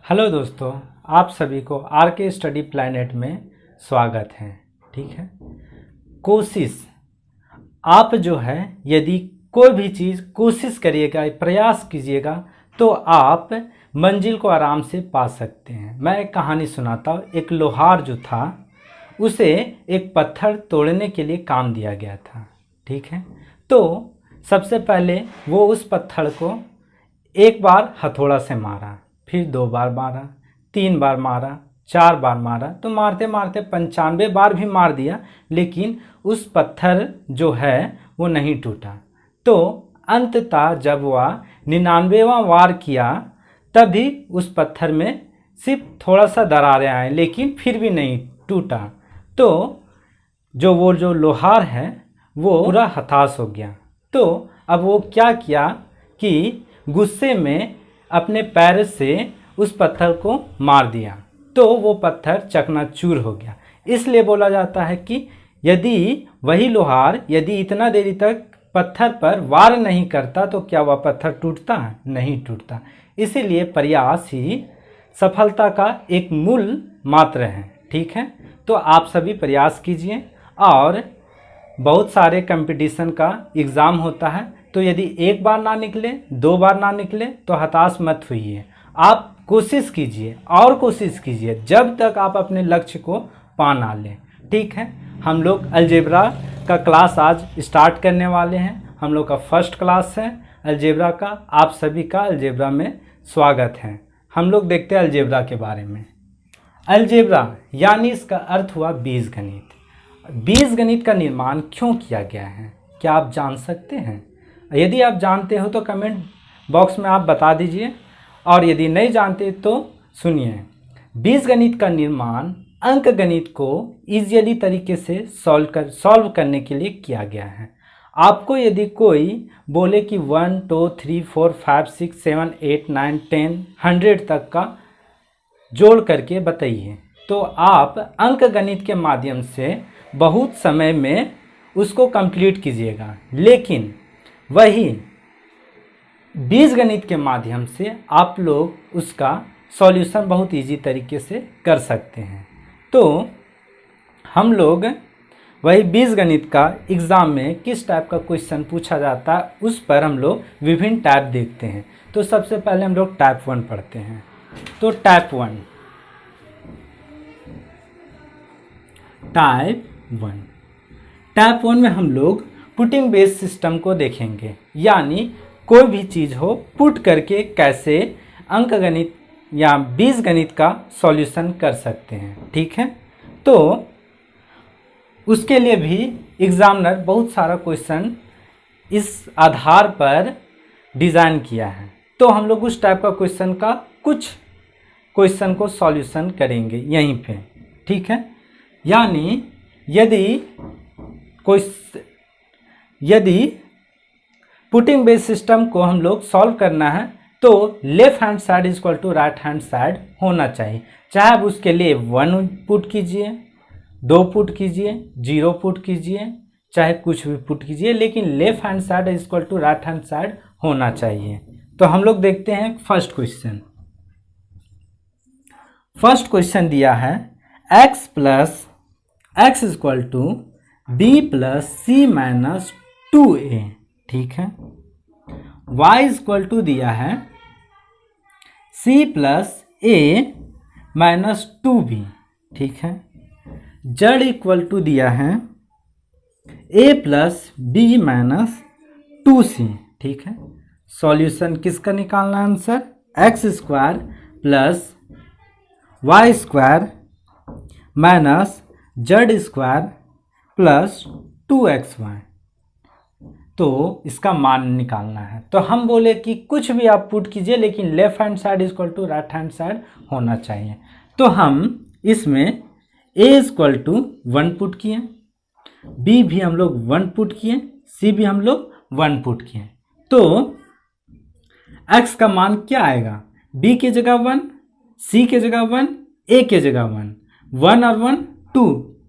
Hello दोस्तों, आप सभी को आर के स्टडी प्लैनेट में स्वागत है। ठीक है, कोशिश आप जो है यदि कोई भी चीज़ कोशिश करिएगा, प्रयास कीजिएगा तो आप मंजिल को आराम से पा सकते हैं। मैं एक कहानी सुनाता हूँ। एक लोहार जो था उसे एक पत्थर तोड़ने के लिए काम दिया गया था। ठीक है, तो सबसे पहले वो उस पत्थर को एक बार हथौड़ा से मारा, फिर 2 बार मारा, 3 बार मारा, 4 बार मारा, तो मारते मारते 95 बार भी मार दिया, लेकिन उस पत्थर जो है वो नहीं टूटा। तो अंततः जब वह 99वां वार किया तभी उस पत्थर में सिर्फ थोड़ा सा दरारें आए, लेकिन फिर भी नहीं टूटा। तो जो लोहार है वो पूरा हताश हो गया। तो अब वो क्या किया कि गुस्से में अपने पैर से उस पत्थर को मार दिया, तो वो पत्थर चकनाचूर हो गया। इसलिए बोला जाता है कि यदि वही लोहार यदि इतना देरी तक पत्थर पर वार नहीं करता तो क्या वह पत्थर टूटता है? नहीं टूटता। इसीलिए प्रयास ही सफलता का एक मूल मात्र है। ठीक है, तो आप सभी प्रयास कीजिए। और बहुत सारे कंपटीशन का एग्ज़ाम होता है, तो यदि एक बार ना निकले, 2 बार ना निकले तो हताश मत होइए। आप कोशिश कीजिए और कोशिश कीजिए जब तक आप अपने लक्ष्य को पा ना लें। ठीक है, हम लोग अलजेब्रा का क्लास आज स्टार्ट करने वाले हैं। हम लोग का फर्स्ट क्लास है अलजेब्रा का। आप सभी का अलजेब्रा में स्वागत है। हम लोग देखते हैं अलजेब्रा के बारे में। अलजेब्रा यानी इसका अर्थ हुआ बीजगणित। बीजगणित का निर्माण क्यों किया गया है, क्या आप जान सकते हैं? यदि आप जानते हो तो कमेंट बॉक्स में आप बता दीजिए, और यदि नहीं जानते तो सुनिए। बीजगणित का निर्माण अंकगणित को इजीली तरीके से सॉल्व करने के लिए किया गया है। आपको यदि कोई बोले कि 1 2 3 4 5 6 7 8 9 10 100 तक का जोड़ करके बताइए, तो आप अंकगणित के माध्यम से बहुत समय में उसको कंप्लीट कीजिएगा। लेकिन वही बीजगणित के माध्यम से आप लोग उसका सॉल्यूशन बहुत इजी तरीके से कर सकते हैं। तो हम लोग वही बीजगणित का एग्ज़ाम में किस टाइप का क्वेश्चन पूछा जाता है उस पर हम लोग विभिन्न टाइप देखते हैं। तो सबसे पहले हम लोग टाइप 1 पढ़ते हैं। तो टाइप 1 में हम लोग पुटिंग बेस सिस्टम को देखेंगे, यानी कोई भी चीज़ हो पुट करके कैसे अंकगणित या बीजगणित का सॉल्यूशन कर सकते हैं। ठीक है, तो उसके लिए भी एग्जामिनर बहुत सारा क्वेश्चन इस आधार पर डिज़ाइन किया है। तो हम लोग उस टाइप का क्वेश्चन का कुछ क्वेश्चन को सॉल्यूशन करेंगे यहीं पे। ठीक है, यानी यदि पुटिंग बेस सिस्टम को हम लोग सॉल्व करना है तो left hand side is equal to right hand side होना चाहिए। चाहे आप उसके लिए 1 पुट कीजिए, 2 पुट कीजिए, 0 पुट कीजिए, चाहे कुछ भी पुट कीजिए, लेकिन left hand side is equal to right hand side होना चाहिए। तो हम लोग देखते हैं फर्स्ट क्वेश्चन। फर्स्ट क्वेश्चन दिया है x is equal to b plus c minus 2a। ठीक है, y इज इक्वल टू दिया है c plus a minus 2b। ठीक है, z इक्वल टू दिया है a plus b minus 2c। ठीक है, सॉल्यूशन किसका निकालना है? Answer x square plus y square minus z square plus 2xy। तो इसका मान निकालना है। तो हम बोले कि कुछ भी आप पुट कीजिए, लेकिन left hand side is equal to right hand side होना चाहिए। तो हम इसमें a is equal to 1 put किए, b भी हम लोग 1 पुट किए, c भी हम लोग 1 पुट किए। तो x का मान क्या आएगा? b की जगह 1, c की जगह 1, a की जगह 1, 1 और 1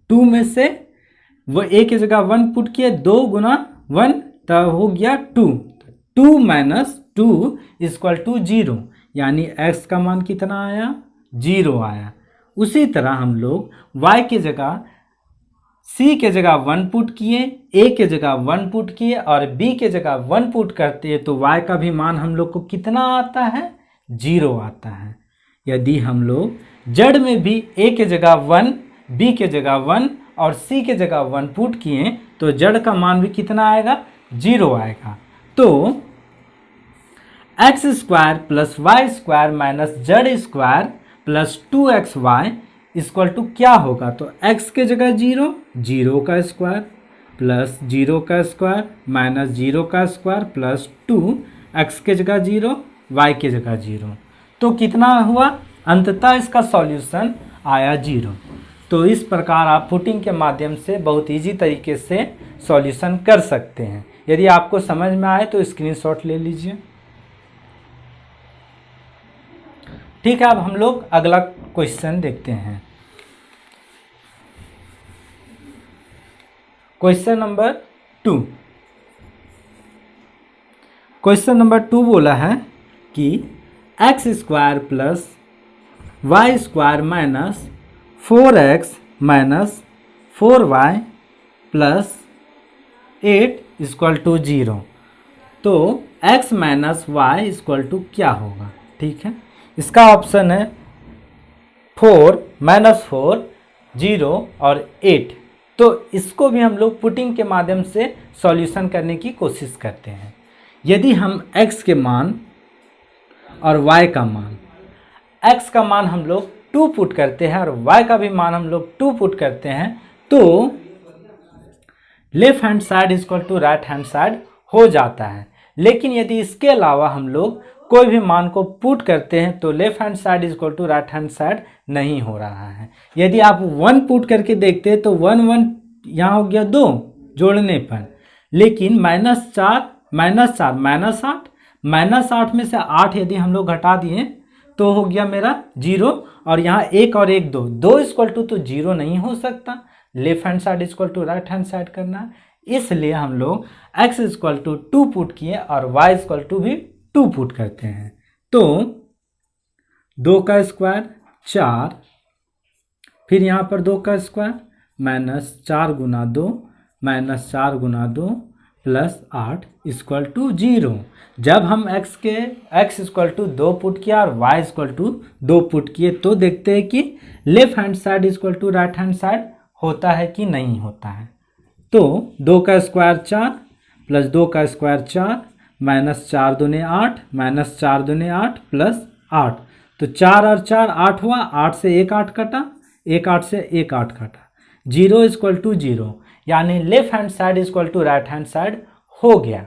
2 में से वो a की जगह 1 पुट किए, 2 गुना 1 तो हो गया 2 माइनस 2 इक्वल टू 0, यानी x का मान कितना आया, 0 आया। उसी तरह हम लोग y के जगह c के जगह 1 पुट किए, a के जगह 1 पुट किए और b के जगह 1 पुट करते हैं तो y का भी मान हम लोग को कितना आता है, 0 आता है। यदि हम लोग जड़ में भी a के जगह 1, b के जगह 1 और c के जगह 1 पुट किए तो जड़ का मान भी कितना आएगा, 0 आएगा। तो x square plus y square minus z square plus 2xy equal to क्या होगा, तो x के जगह 0, 0 का स्क्वायर प्लस 0 का स्क्वायर माइनस 0 का स्क्वायर प्लस 2, x के जगह 0, y के जगह 0। तो कितना हुआ, अंततः इसका सॉल्यूशन आया 0। तो इस प्रकार आप पुटिंग के माध्यम से बहुत इजी तरीके से सॉल्यूशन कर सकते हैं। यदि आपको समझ में आए तो स्क्रीनशॉट ले लीजिए। ठीक है, अब हम लोग अगला क्वेश्चन देखते हैं। Question number 2। क्वेश्चन नंबर 2 बोला है कि x square plus y square minus 4x minus 4y plus 8 equal to 0। तो x minus y equal to क्या होगा। ठीक है, इसका ऑप्शन है 4 माइनस 4, 0 और 8। तो इसको भी हम लोग पुटिंग के माध्यम से सॉल्यूशन करने की कोशिश करते हैं। यदि हम x के मान और y का मान, x का मान हम लोग 2 पुट करते हैं और y का भी मान हम लोग 2 पुट करते हैं तो left hand side equal to right hand side हो जाता है। लेकिन यदि इसके अलावा हम लोग कोई भी मान को पुट करते हैं तो left hand side equal to right hand side नहीं हो रहा है। यदि आप 1 पुट करके देखते हैं तो 1 1 यहाँ हो गया 2 जोड़ने पर, लेकिन -4 -4 -8, -8 में से 8 यदि हम लोग घटा दिए तो हो गया मेरा 0 और यहाँ 1 और 1 2 इक्वल टू तो 0 नहीं हो सकता। Left hand side equal to right hand side करना है, इसलिए हम लोग x इक्वल टू 2 पुट किए और y इक्वल टू भी 2 पुट करते हैं। तो 2 का स्क्वायर 4, फिर यहाँ पर 2 का स्क्वायर -4 गुना 2 -4 गुना 2 प्लस 8 इक्वल टू 0। जब हम x इक्वल टू 2 पुट किया और y इक्वल टू 2 पुट किए तो देखते हैं कि left hand side equal to right hand side होता है कि नहीं होता है। तो 2 का स्क्वायर 4 प्लस 2 का स्क्वायर 4 -4 दूने 8 -4 दूने 8 प्लस 8, तो 4 और 4 8 हुआ, 8 से 1 8 कटा, 1 8 से 1 8 कटा, 0 इक्वल टू 0, यानी left hand side equal to right hand side हो गया।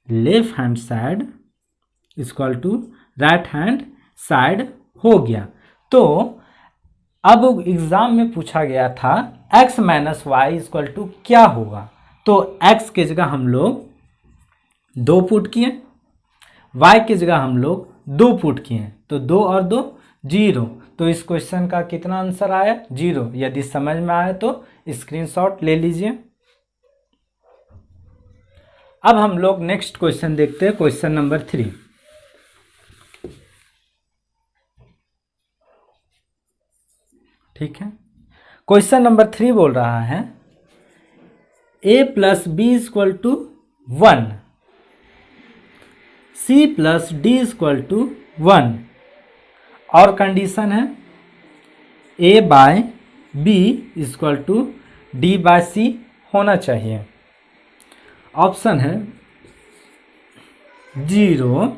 Left hand side equal to right hand side हो गया। तो अब एग्जाम में पूछा गया था x minus y equal to क्या होगा, तो x के जगह हम लोग 2 पुट किए, y के जगह हम लोग 2 पुट किए, तो 2 और 2 0। तो इस क्वेश्चन का कितना आंसर आया, 0। यदि समझ में आए तो स्क्रीनशॉट ले लीजिए। अब हम लोग नेक्स्ट क्वेश्चन देखते हैं, क्वेश्चन नंबर 3। ठीक है, क्वेश्चन नंबर 3 बोल रहा है a plus b equal to 1, c plus d equal to 1 और कंडीशन है a by b equal to d by c होना चाहिए। ऑप्शन है 0,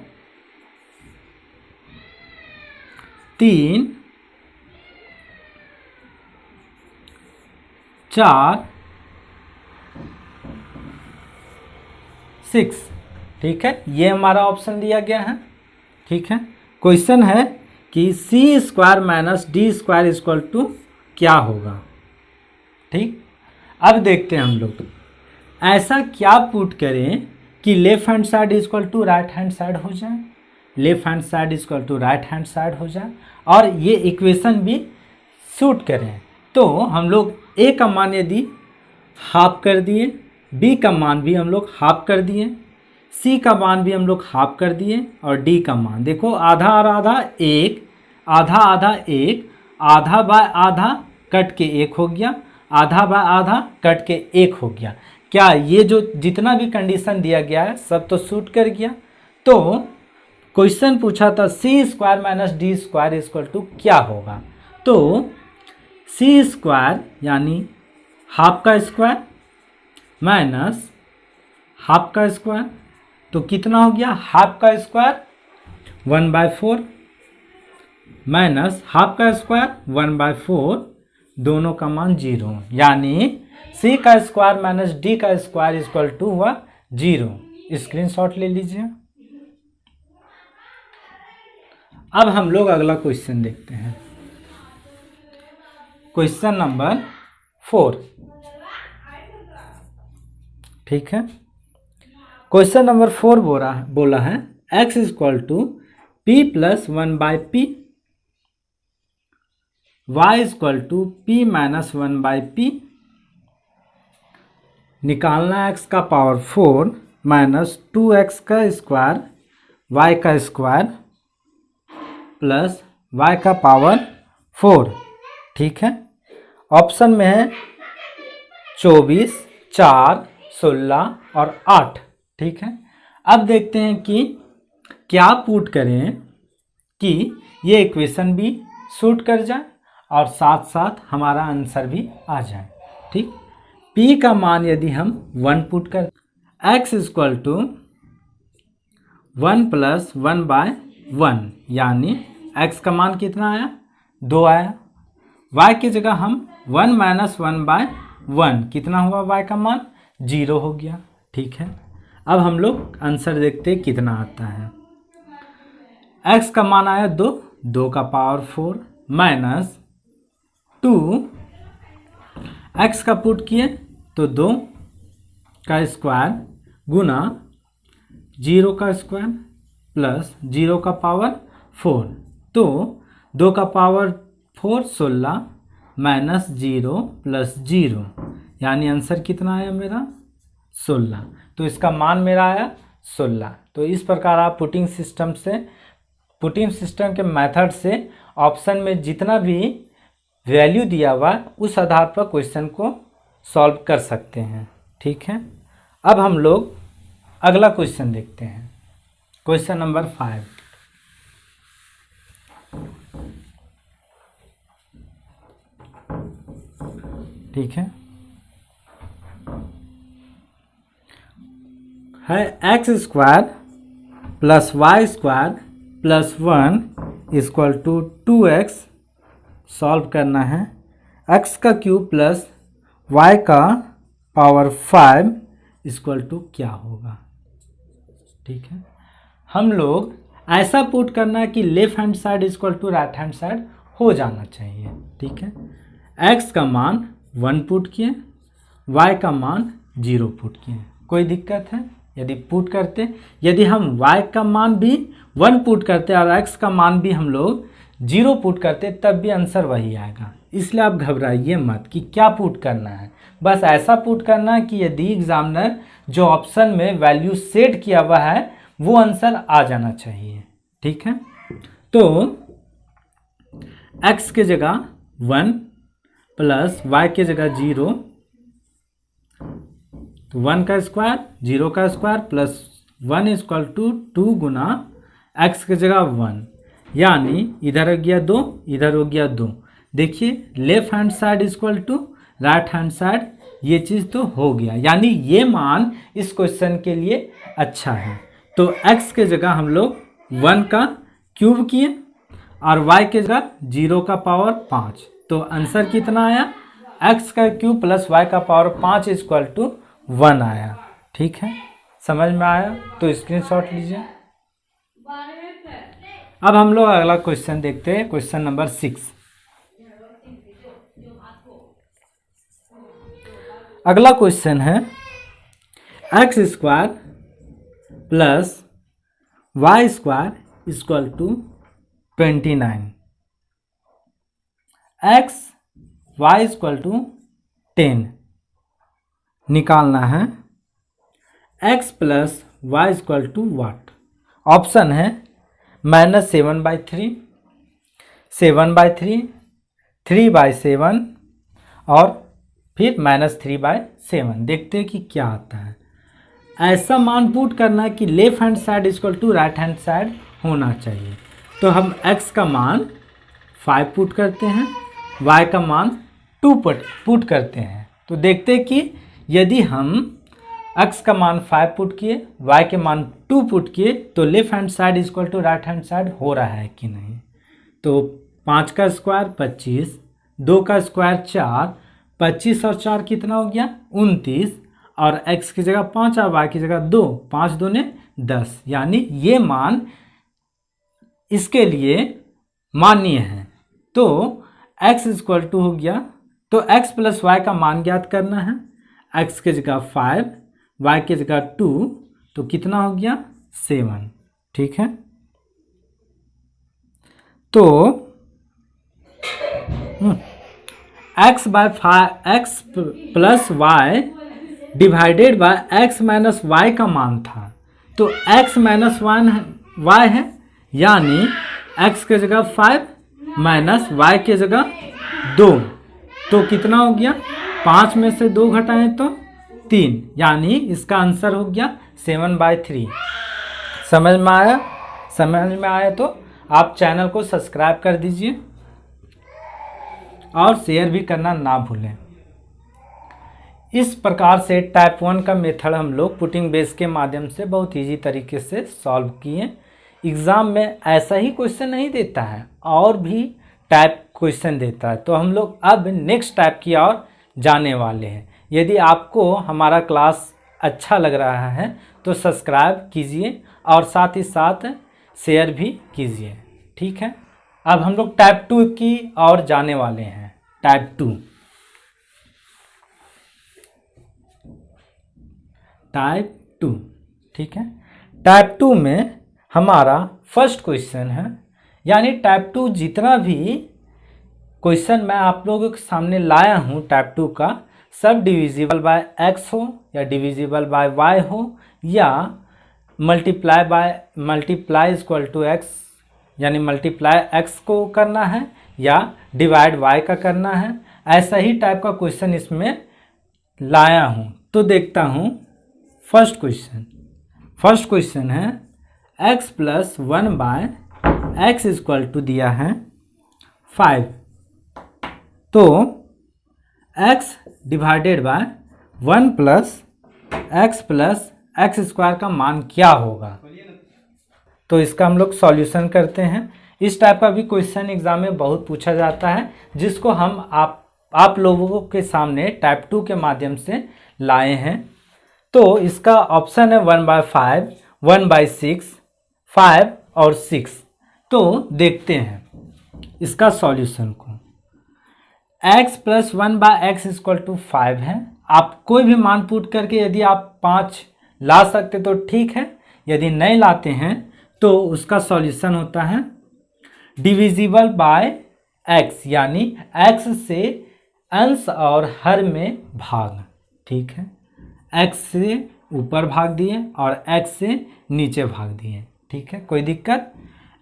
3, 4, 6। ठीक है, ये हमारा ऑप्शन दिया गया है। ठीक है, क्वेश्चन है कि c square minus D square equal to क्या होगा। ठीक, अब देखते हैं हम लोग ऐसा क्या पुट करें कि left hand side equal to right hand side हो जाए, left hand side equal to right hand side हो जाए और ये इक्वेशन भी सूट करें। तो हम लोग a का मान यदि हाफ कर दिए, b का मान भी हम लोग हाफ कर दिए, सी का मान भी हम लोग हाफ कर दिए और डी का मान देखो आधा और आधा एक, आधा आधा एक, आधा बाय आधा कट के एक हो गया, आधा बाय आधा कट के एक हो गया। क्या ये जो जितना भी कंडीशन दिया गया है सब तो सूट कर गया। तो क्वेश्चन पूछा था C square minus D square equal to क्या होगा। तो सी स्क्वायर यानी हाफ का स्क्वायर माइनस हाफ का स्क्वायर, तो कितना हो गया हाफ का स्क्वायर 1/4 माइनस हाफ का स्क्वायर 1/4, दोनों का मान 0, यानी सी का स्क्वायर माइनस डी का स्क्वायर इक्वल टू हुआ 0। स्क्रीनशॉट ले लीजिए। अब हम लोग अगला क्वेश्चन देखते हैं, क्वेश्चन नंबर 4। ठीक है, क्वेश्चन नंबर 4 बोला है x equal to p plus 1/p, y equal to p minus 1/p, निकालना x का पावर 4 माइनस 2x का स्क्वायर y का स्क्वायर प्लस y का पावर 4। ठीक है, ऑप्शन में है 24, 4, 16 और 8। ठीक है, अब देखते हैं कि क्या पुट करें कि ये इक्वेशन भी सूट कर जाए और साथ साथ हमारा आंसर भी आ जाए। ठीक, p का मान यदि हम 1 पुट कर, x इक्वल टू 1 प्लस 1/1, यानी x का मान कितना आया 2 आया। y की जगह हम 1 माइनस 1/1, कितना हुआ y का मान 0 हो गया। ठीक है, अब हम लोग आंसर देखते हैं कितना आता है। x का मान आया 2, 2 का पावर 4 माइनस 2, x का पुट किए तो 2 का स्क्वायर गुना 0 का स्क्वायर प्लस 0 का पावर 4, तो 2 का पावर 4 16 माइनस 0 प्लस 0, यानी आंसर कितना आया मेरा 16। तो इसका मान मेरा आया 16। तो इस प्रकार आप पुटिंग सिस्टम के मेथड से ऑप्शन में जितना भी वैल्यू दिया हुआ उस आधार पर क्वेश्चन को सॉल्व कर सकते हैं। ठीक है, अब हम लोग अगला क्वेश्चन देखते हैं, क्वेश्चन नंबर 5। ठीक है x square plus y square plus 1 equal to 2x solve करना है। x का क्यूब प्लस y का पावर 5 इक्वल टू क्या होगा। ठीक है, हम लोग ऐसा पुट करना है कि left hand side equal to right hand side हो जाना चाहिए। ठीक है, x का मान 1 पुट किए, y का मान 0 पुट किए, कोई दिक्कत है यदि पुट करते, यदि हम y का मान भी 1 पुट करते और x का मान भी हम लोग 0 पुट करते तब भी आंसर वही आएगा। इसलिए आप घबराइए मत कि क्या पुट करना है, बस ऐसा पुट करना है कि यदि एग्जामिनर जो ऑप्शन में वैल्यू सेट किया हुआ है वो आंसर आ जाना चाहिए। ठीक है, तो x के जगह 1 प्लस y के जगह 0, तो 1 का स्क्वायर 0 का स्क्वायर प्लस 1 इक्वल टू 2 गुना x की जगह 1, यानी इधर हो गया 2, इधर हो गया 2। देखिए left hand side equal to right hand side, ये चीज़ तो हो गया, यानी ये मान इस क्वेश्चन के लिए अच्छा है। तो x के जगह हम लोग 1 का क्यूब किए और y के जगह 0 का पावर 5, तो आंसर कितना आया x का क्यूब प्लस y का पावर 5 इक्वल टू 1 आया। ठीक है, समझ में आया तो स्क्रीनशॉट लीजिए। अब हम लोग अगला क्वेश्चन देखते हैं, क्वेश्चन नंबर 6। अगला क्वेश्चन है x square plus y square equal to 29, x y equal to 10 निकालना है। x plus y equal to what. Option है -7/3, 7/3, 3/7 और फिर -3/7। देखते हैं कि क्या आता है। ऐसा मान पुट करना है कि left hand side equal to right hand side होना चाहिए। तो हम x का मान 5 पुट करते हैं, y का मान 2 पुट करते हैं। तो देखते हैं कि यदि हम x का मान 5 पुट किए, y के मान 2 पुट किए, तो left hand side equal to right hand side हो रहा है कि नहीं। तो 5 का स्क्वायर 25, 2 का स्क्वायर 4, 25 और 4 कितना हो गया 29, और x की जगह 5 और y की जगह 2, 5 दूने 10, यानी ये मान इसके लिए मान्य है। तो x इक्वल टू हो गया, तो x प्लस y का मान ज्ञात करना है। x की जगह 5, y की जगह 2, तो कितना हो गया 7। ठीक है, तो x plus y divided by x minus y का मान था, तो x माइनस y है, यानी x के जगह 5 माइनस y के जगह 2, तो कितना हो गया 5 में से 2 घटाएं तो 3, यानी इसका आंसर हो गया 7/3। समझ में आया? समझ में आया तो आप चैनल को सब्सक्राइब कर दीजिए और शेयर भी करना ना भूलें। इस प्रकार से टाइप 1 का मेथड हम लोग पुटिंग बेस के माध्यम से बहुत इजी तरीके से सॉल्व किए। एग्ज़ाम में ऐसा ही क्वेश्चन नहीं देता है, और भी टाइप क्वेश्चन देता है। तो हम लोग अब नेक्स्ट टाइप की ओर जाने वाले हैं। यदि आपको हमारा क्लास अच्छा लग रहा है तो सब्सक्राइब कीजिए और साथ ही साथ शेयर भी कीजिए। ठीक है, अब हम लोग टाइप 2 की ओर जाने वाले हैं। टाइप 2, ठीक है। टाइप 2 में हमारा फर्स्ट क्वेश्चन है, यानी टाइप 2 जितना भी क्वेश्चन मैं आप लोगों के सामने लाया हूँ टाइप 2 का, सब डिविजिबल बाय x हो या डिविजिबल बाय y हो या मल्टीप्लाई इक्वल टू x, यानी मल्टीप्लाई x को करना है या डिवाइड y का करना है, ऐसा ही टाइप का क्वेश्चन इसमें लाया हूँ। तो देखता हूँ फर्स्ट क्वेश्चन है x plus 1/x equal to दिया है 5, तो x divided by 1 plus x square का मान क्या होगा। तो इसका हम लोग सॉल्यूशन करते हैं। इस टाइप का भी क्वेश्चन एग्जाम में बहुत पूछा जाता है, जिसको हम आप लोगों के सामने टाइप 2 के माध्यम से लाए हैं। तो इसका ऑप्शन है 1/5, 1/6, 5 और 6। तो देखते हैं इसका सॉल्यूशन को। x plus 1/x equal to 5 है। आप कोई भी मान पुट करके यदि आप 5 ला सकते तो ठीक है, यदि नहीं लाते हैं तो उसका सॉल्यूशन होता है डिविजिबल बाय x, यानी x से अंश और हर में भाग। ठीक है, x से ऊपर भाग दिए और x से नीचे भाग दिए। ठीक है, कोई दिक्कत?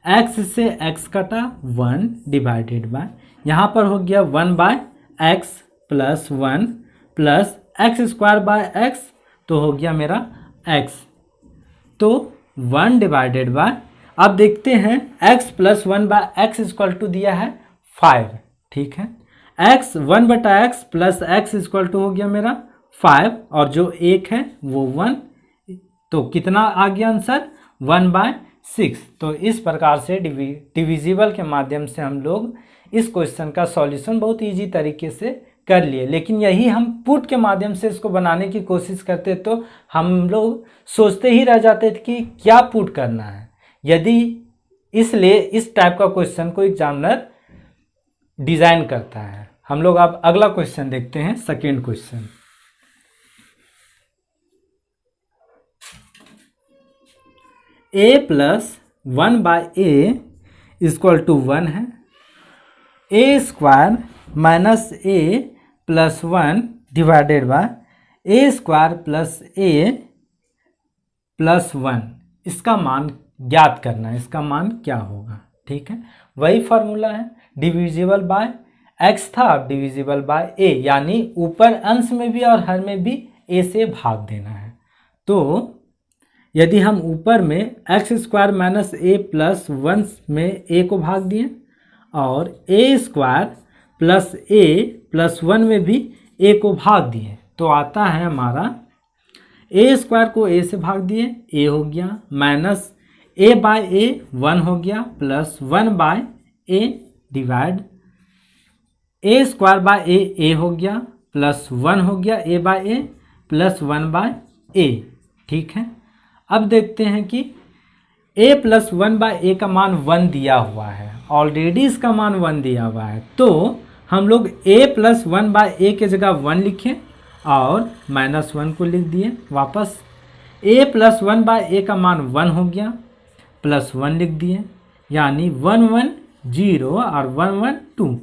x से x कटा 1 डिवाइडेड बाय, यहाँ पर हो गया 1/x plus 1 plus x square by x, तो हो गया मेरा x, तो 1 डिवाइडेड बाय, अब देखते हैं x plus 1/x equal to दिया है 5। ठीक है, x 1/x plus x equal to हो गया मेरा 5, और जो 1 है वो 1, तो कितना आ गया आंसर 1/6। तो इस प्रकार से डिविजिबल के माध्यम से हम लोग इस क्वेश्चन का सॉल्यूशन बहुत इजी तरीके से कर लिए। लेकिन यही हम पुट के माध्यम से इसको बनाने की कोशिश करते तो हम लोग सोचते ही रह जाते थे कि क्या पुट करना है। यदि इसलिए इस टाइप का क्वेश्चन को एग्जामिनर डिज़ाइन करता है। हम लोग अब अगला क्वेश्चन देखते हैं, second question. a plus 1/a equal to 1 है। a square minus a plus 1 divided by a square plus a plus 1, इसका मान ज्ञात करना है, इसका मान क्या होगा। ठीक है, वही फार्मूला है, डिविजिबल बाय x था, अब डिविजिबल बाय a, यानी ऊपर अंश में भी और हर में भी a से भाग देना है। तो यदि हम ऊपर में एक्स स्क्वायर माइनस ए प्लस 1 में a को भाग दिए और a square plus a plus 1 में भी a को भाग दिए, तो आता है हमारा a स्क्वायर को a से भाग दिए a हो गया, माइनस a बाय a 1 हो गया, plus 1 by a divide a square by a हो गया, प्लस 1 हो गया a by a plus 1 by a। ठीक है, अब देखते हैं कि a प्लस 1 बाय a का मान 1 दिया हुआ है, ऑलरेडी इसका मान 1 दिया हुआ है, तो हम लोग a प्लस 1 बाय a के जगह 1 लिखें और माइनस 1 को लिख दिए वापस। a प्लस 1 बाय a का मान 1 हो गया, प्लस 1 लिख दिए, यानी 1 1 0 और 1 1 2।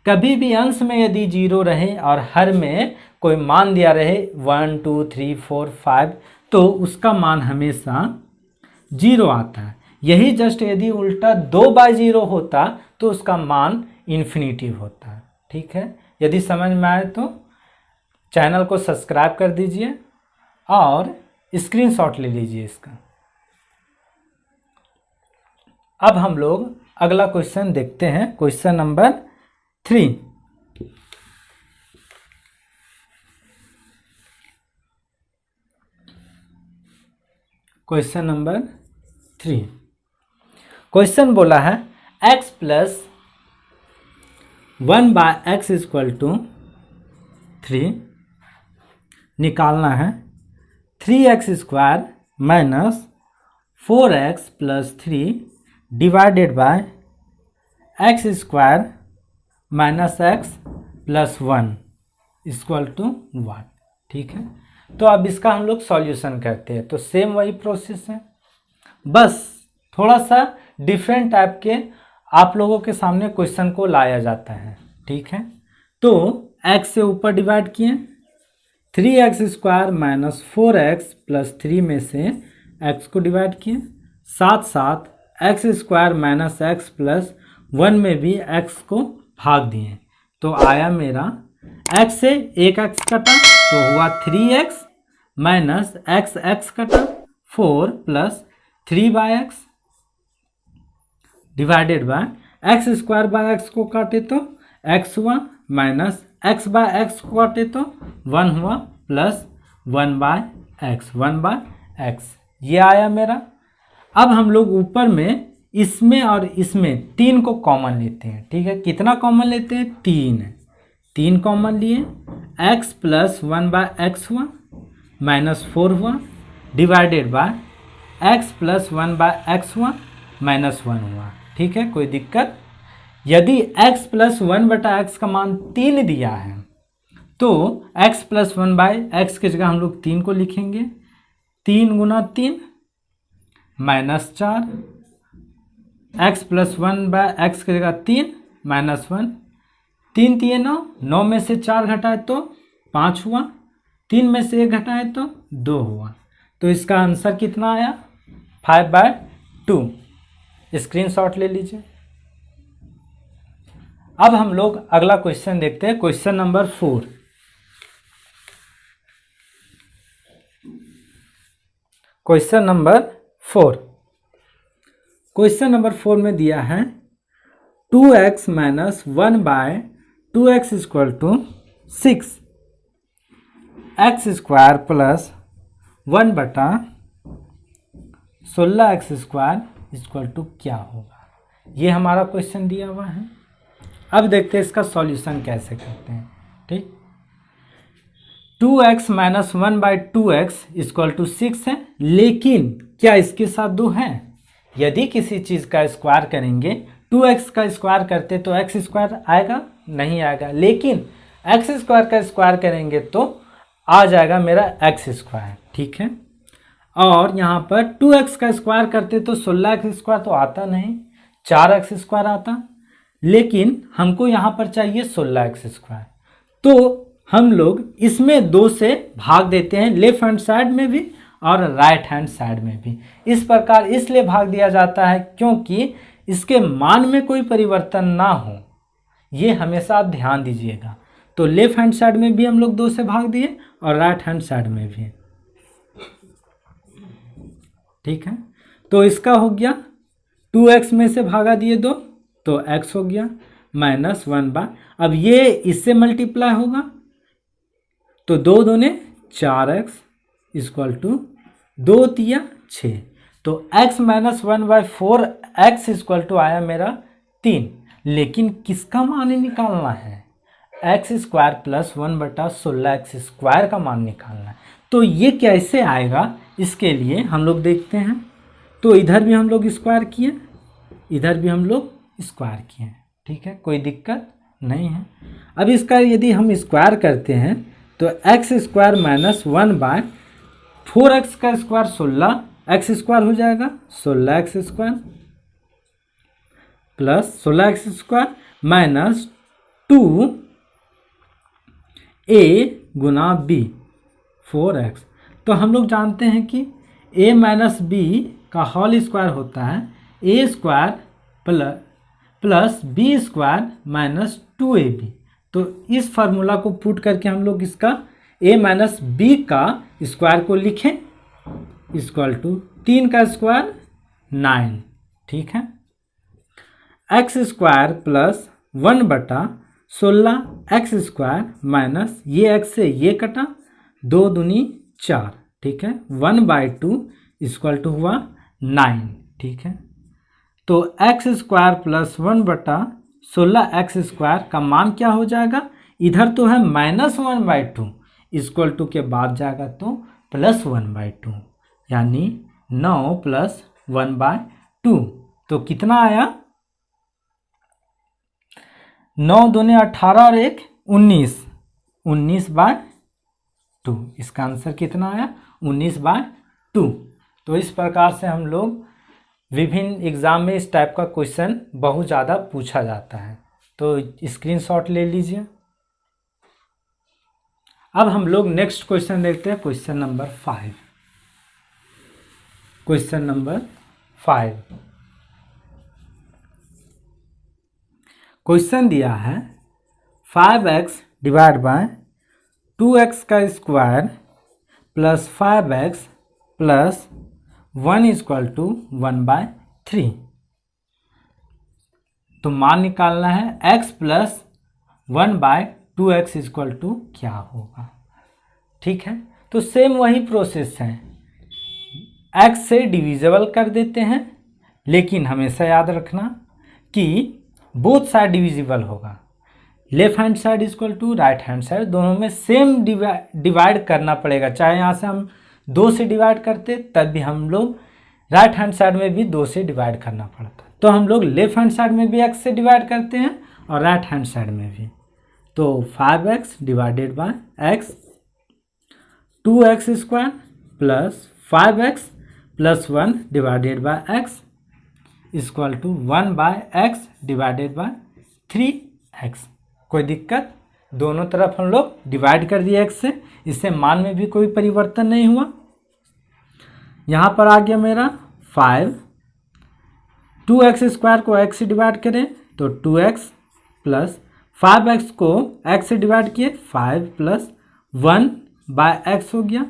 कभी भी अंश में यदि 0 रहे और हर में कोई मान दिया रहे 1 2 3 4 5, तो उसका मान हमेशा 0 आता है। यही जस्ट यदि उल्टा 2/0 होता तो उसका मान इन्फिनिटी होता है। ठीक है, यदि समझ में आए तो चैनल को सब्सक्राइब कर दीजिए और स्क्रीनशॉट ले लीजिए इसका। अब हम लोग अगला क्वेश्चन देखते हैं, question number 3। Question number 3, question बोला है x plus 1 by x equal to 3 निकालना है। 3x square minus 4x plus 3 divided by x square minus x plus 1 equal to 1। ठीक है, तो अब इसका हम लोग सॉल्यूशन करते हैं, तो सेम वही प्रोसेस है, बस थोड़ा सा डिफरेंट टाइप के आप लोगों के सामने क्वेश्चन को लाया जाता है। ठीक है, तो x से ऊपर डिवाइड किए, 3x square minus 4x plus 3 में से x को डिवाइड किए, साथ साथ x square minus x plus 1 में भी x को भाग दिए, तो आया मेरा x से एक x कटा तो हुआ 3x माइनस x कटा 4 plus 3 by x divided by x square by x को काटे तो x हुआ, माइनस x बाय एक्स को काटे तो 1 हुआ, प्लस 1 बाय एक्स, ये आया मेरा। अब हम लोग ऊपर में इसमें और इसमें 3 को कॉमन लेते हैं। ठीक है, कितना कॉमन लेते हैं, 3 कॉमन लिए, x प्लस 1 बाय एक्स हुआ, माइनस 4 हुआ, divided by x plus 1 by x हुआ, माइनस 1 हुआ। ठीक है, कोई दिक्कत। यदि x प्लस 1 बटा एक्स का मान 3 दिया है तो x प्लस 1 बाय एक्स की जगह हम लोग 3 को लिखेंगे, 3 गुना 3 minus 4, x plus 1 by x की जगह 3 माइनस 1, 3 3 9, 9 में से 4 घटाए तो 5 हुआ, 3 में से 1 घटाए तो 2 हुआ, तो इसका आंसर कितना आया, 5/2। स्क्रीनशॉट ले लीजिए। अब हम लोग अगला क्वेश्चन देखते हैं, question number 4। Question number 4, question number 4 में दिया है 2x minus 1 by 2x equal to 6, x square plus 1 बटा 16x स्क्वायर इक्वल टू क्या होगा, ये हमारा क्वेश्चन दिया हुआ है। अब देखते हैं इसका सॉल्यूशन कैसे करते हैं। ठीक, 2x minus 1 by 2x equal to 6 है, लेकिन क्या इसके साथ 2 है। यदि किसी चीज़ का स्क्वायर करेंगे, 2x का स्क्वायर करते तो x स्क्वायर आएगा, नहीं आएगा, लेकिन x स्क्वायर का स्क्वायर करेंगे तो आ जाएगा मेरा x स्क्वायर। ठीक है, और यहाँ पर 2x का स्क्वायर करते तो 16x स्क्वायर तो आता नहीं, 4x स्क्वायर आता, लेकिन हमको यहाँ पर चाहिए 16x स्क्वायर, तो हम लोग इसमें 2 से भाग देते हैं, लेफ्ट हैंड साइड में भी और राइट हैंड साइड में भी। इस प्रकार इसलिए भाग दिया जाता है क्योंकि इसके मान में कोई परिवर्तन ना हो, ये हमेशा आप ध्यान दीजिएगा। तो लेफ्ट हैंड साइड में भी हम लोग 2 से भाग दिए और राइट हैंड साइड में भी, ठीक है। तो इसका हो गया 2x में से भागा दिए 2 तो x हो गया -1/, अब ये इससे मल्टीप्लाई होगा तो 2 दूने 4x इक्वल टू 2 तिया 6, तो x -1/4 x इक्वल टू आया मेरा 3। लेकिन किसका मान निकालना है? x² + 1/16 x² का मान निकालना है। तो ये कैसे आएगा, इसके लिए हम लोग देखते हैं। तो इधर भी हम लोग स्क्वायर किए, इधर भी हम लोग स्क्वायर किए, ठीक है, कोई दिक्कत नहीं है। अब इसका यदि हम स्क्वायर करते हैं तो x² - 1/4x का स्क्वायर 16 x² हो जाएगा, 16x² plus 16x² minus 2a गुना b 4x। तो हम लोग जानते हैं कि a माइनस b का होल स्क्वायर होता है a² plus b² minus 2ab। तो इस फार्मूला को पुट करके हम लोग इसका a माइनस b का स्क्वायर को लिखें इक्वल टू 3 का स्क्वायर 9, ठीक है। x² प्लस 1/16 x² माइनस ये x से ये कटा 2 दूनी 4, ठीक है, 1/2 इक्वल टू हुआ 9, ठीक है। तो x² प्लस 1/16 x² का मान क्या हो जाएगा? इधर तो है -1/2 इक्वल टू के बाद जाएगा तो +1/2, यानी 9 + 1/2। तो कितना आया? 9 दूने 18 और 1 19, 19/2। इसका आंसर कितना आया? 19/2। तो इस प्रकार से हम लोग विभिन्न एग्जाम में इस टाइप का क्वेश्चन बहुत ज़्यादा पूछा जाता है, तो स्क्रीनशॉट ले लीजिए। अब हम लोग नेक्स्ट क्वेश्चन देखते हैं, question number 5। Question number 5 question दिया है 5x डिवाइड बाय 2x का square plus 5x plus 1 equal to 1/3। तो मान निकालना है x plus 1/2x equal to क्या होगा, ठीक है। तो सेम वही प्रोसेस है, x से डिविजिबल कर देते हैं, लेकिन हमेशा याद रखना कि बोथ साइड डिविजिबल होगा। Left hand side equal to right hand side, दोनों में सेम डिवाइड करना पड़ेगा। चाहे यहाँ से हम 2 से डिवाइड करते तब भी हम लोग राइट हैंड साइड में भी 2 से डिवाइड करना पड़ता। तो हम लोग लेफ्ट हैंड साइड में भी x से डिवाइड करते हैं और राइट हैंड साइड में भी। तो 5x divided by x, 2x² plus 5x plus 1 divided by x equal to 1/x divided by 3x। कोई दिक्कत? दोनों तरफ हम लोग डिवाइड कर दिए x से, इससे मान में भी कोई परिवर्तन नहीं हुआ। यहाँ पर आ गया मेरा 5, 2x² को x से डिवाइड करें तो 2x प्लस 5x को x से डिवाइड किए 5 प्लस 1/x हो गया।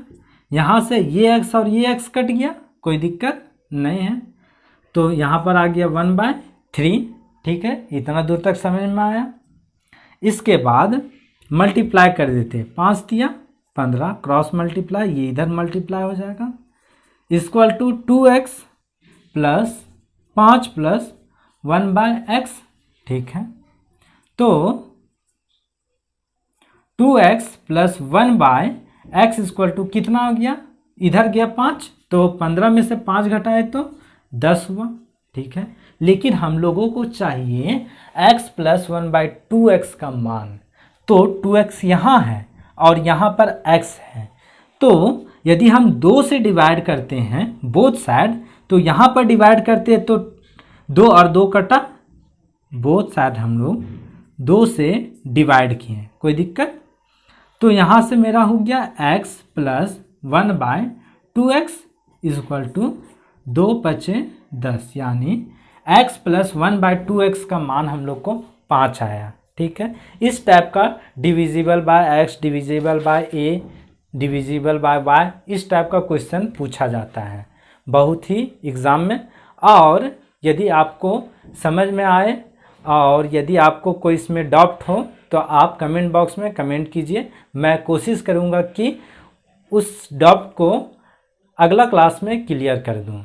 यहाँ से ये x और ये x कट गया, कोई दिक्कत नहीं है। तो यहाँ पर आ गया 1/3, ठीक है, इतना दूर तक समझ में आया। इसके बाद मल्टीप्लाई कर देते, 5 तिया 15, क्रॉस मल्टीप्लाई, ये इधर मल्टीप्लाई हो जाएगा, equal to 2x plus 5 plus 1/x, ठीक है। तो 2x plus 1/x equal to कितना हो गया? इधर गया 5, तो 15 में से 5 घटाए तो 10 हुआ, ठीक है। लेकिन हम लोगों को चाहिए x प्लस 1/2x का मान, तो 2x यहाँ है और यहाँ पर x है। तो यदि हम 2 से डिवाइड करते हैं बोथ साइड, तो यहाँ पर डिवाइड करते हैं तो 2 और 2 कटा, बोथ साइड हम लोग 2 से डिवाइड किए, कोई दिक्कत? तो यहाँ से मेरा हो गया x plus 1/2 2x is equal to 2 × 10 यानी x प्लस 1/2x का मान हम लोग को 5 आया। ठीक है, इस टाइप का divisible by x, divisible by a, divisible by y, इस टाइप का क्वेश्चन पूछा जाता है बहुत ही एग्ज़ाम में। और यदि आपको समझ में आए और यदि आपको कोई इसमें डाउट हो तो आप कमेंट बॉक्स में कमेंट कीजिए। मैं कोशिश करूँगा कि उस डाउट को अगला क्लास में क्लियर कर दूँ।